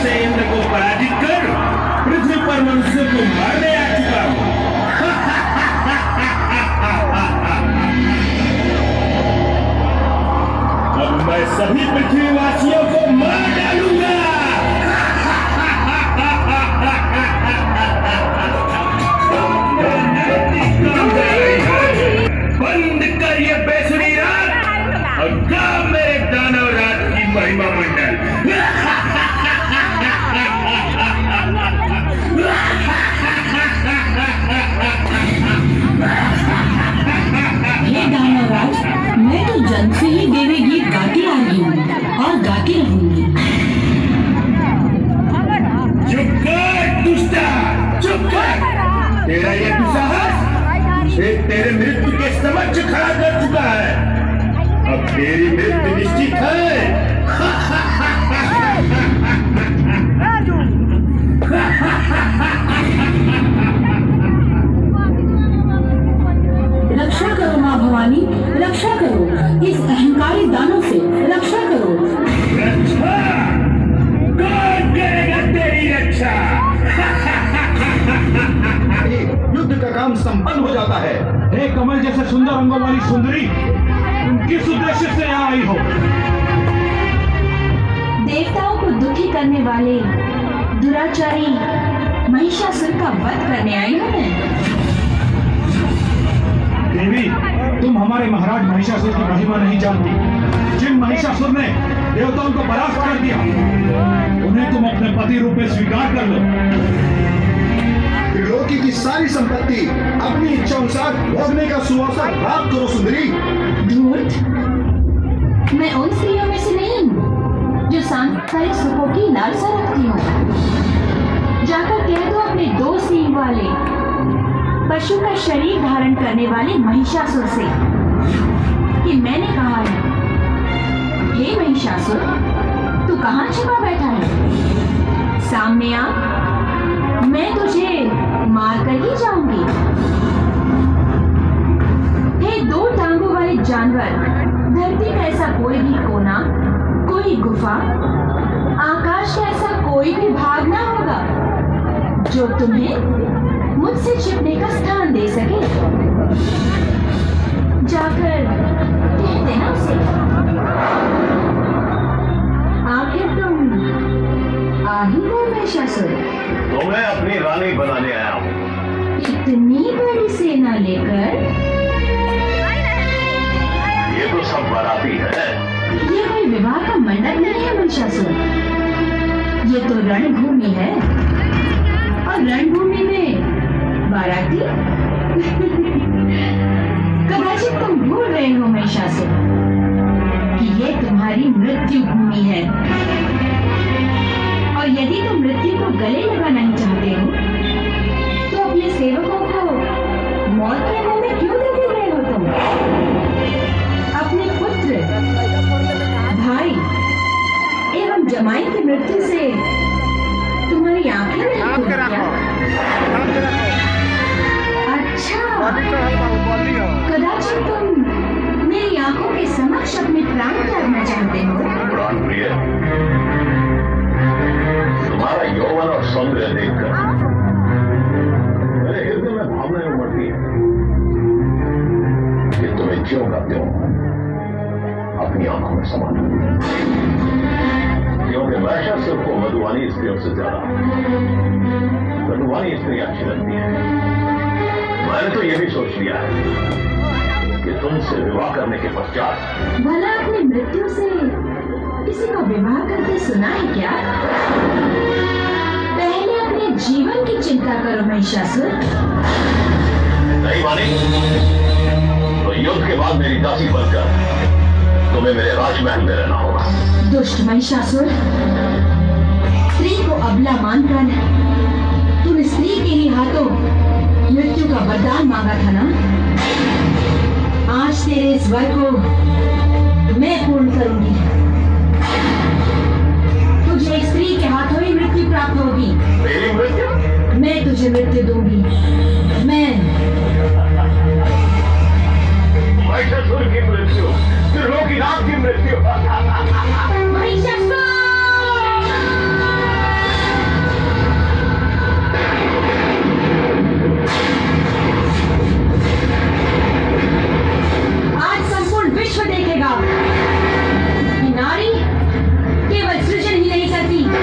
से इंद्र को पराजित कर पृथ्वी पर मनुष्य को मारने आ चुका हूं। अब मैं सभी पृथ्वीवासियों को मार डालूंगा। बंद कर ये बेसुरी रात और गा मेरे दानव रात की महिमा मंडल। हे दानवराज, मैं तो जन्म से ही देवी गीत गाती आ रही हूँ और गाती रहूंगी। चुप कर दुष्टा, चुप कर। तेरा ये दुस्साहस तेरे मृत्यु के समक्ष खड़ा कर चुका है। अब तेरी मृत्यु निश्चित है। रक्षा करो माँ भवानी, रक्षा करो, इस अहंकारी दानव से रक्षा करो। रक्षा? कौन करेगा तेरी रक्षा? युद्ध का काम संपन्न हो जाता है। हे कमल जैसे सुंदर रंगों वाली सुंदरी, तुम किस उद्देश्य से यहाँ आई हो? देवताओं को दुखी करने वाले दुराचारी महिषासुर का वध करने आई हूँ मैं। देवी, तुम हमारे महाराज महिषासुर की महिमा नहीं जानती। जिन महिषासुर ने देवताओं को परास्त कर दिया, उन्हें तुम अपने पति रूप में स्वीकार कर लो। त्रिलोकी की सारी संपत्ति अपनी इच्छा अनुसार भोगने का सुअवसर प्राप्त करो सुंदरी। धूर्त, मैं उन स्त्रियों में से नहीं हूँ जो सांसारिक सुखों की लालसा रखती हूँ। जाकर कह दो अपने 2 सींग वाले पशु का शरीर धारण करने वाले महिषासुर से कि मैंने कहा है, हे महिषासुर, तू कहाँ छिपा बैठा है? सामने आ, मैं तुझे मार कर ही जाऊंगी। हे 2 टांगों वाले जानवर, धरती का ऐसा कोई भी कोना, कोई गुफा, आकाश का ऐसा कोई भी भाग ना होगा जो तुम्हें मुझसे छिपने का स्थान दे सके। जाकर कह देना उसे। आखिर तुम आ ही हो महिषासुर? तुम्हें अपनी रानी बनाने आया हूँ। इतनी बड़ी सेना लेकर? ये तो सब बाराती है। ये कोई विवाह का मंडप नहीं है महिषासुर, ये तो रणभूमि है। और रणभूमि में बाराती? कदाचित तुम भूल रहे हो महिषासुर कि ये तुम्हारी मृत्यु भूमि है। और यदि तुम मृत्यु को गले लगाना नहीं चाहते हो तो अपने सेवकों को मौत के मुंह में क्यों लगे हुए हो तुम? अपने पुत्र, भाई एवं जमाई की मृत्यु से तुम्हारी आंखें नहीं खुली क्या? अच्छा, कदाचित तुम मेरी आंखों के समक्ष अपने प्राण त्यागना चाहते हो? प्राण प्रिय, तुम्हारा यौवन और सौंदर्य देखकर मेरे हृदय में भावनाएं उमड़ती है कि तुम्हें ज्यों का त्यों अपनी आंखों में समा लूं। क्योंकि महिषासुर को मधुवानी स्त्रियों से ज्यादा मधुवानी स्त्रियां अच्छी लगती हैं। मैंने तो यह भी सोच लिया है कि तुमसे विवाह करने के पश्चात भला अपनी मृत्यु से किसी को विवाह करके सुना है क्या? पहले अपने जीवन की चिंता करो महिषासुर। नहीं मानी तो युद्ध के बाद मेरी दासी बनकर तुम्हें मेरे राजमहल में रहना होगा। दुष्ट महिषासुर, स्त्री को अबला मानकर तुम स्त्री के ही हाथों मृत्यु का वरदान मांगा था ना? आज तेरे इस वर को मैं पूर्ण करूंगी। तुझे एक स्त्री के हाथों ही मृत्यु प्राप्त होगी। मेरी मृत्यु? मैं तुझे मृत्यु दूंगी।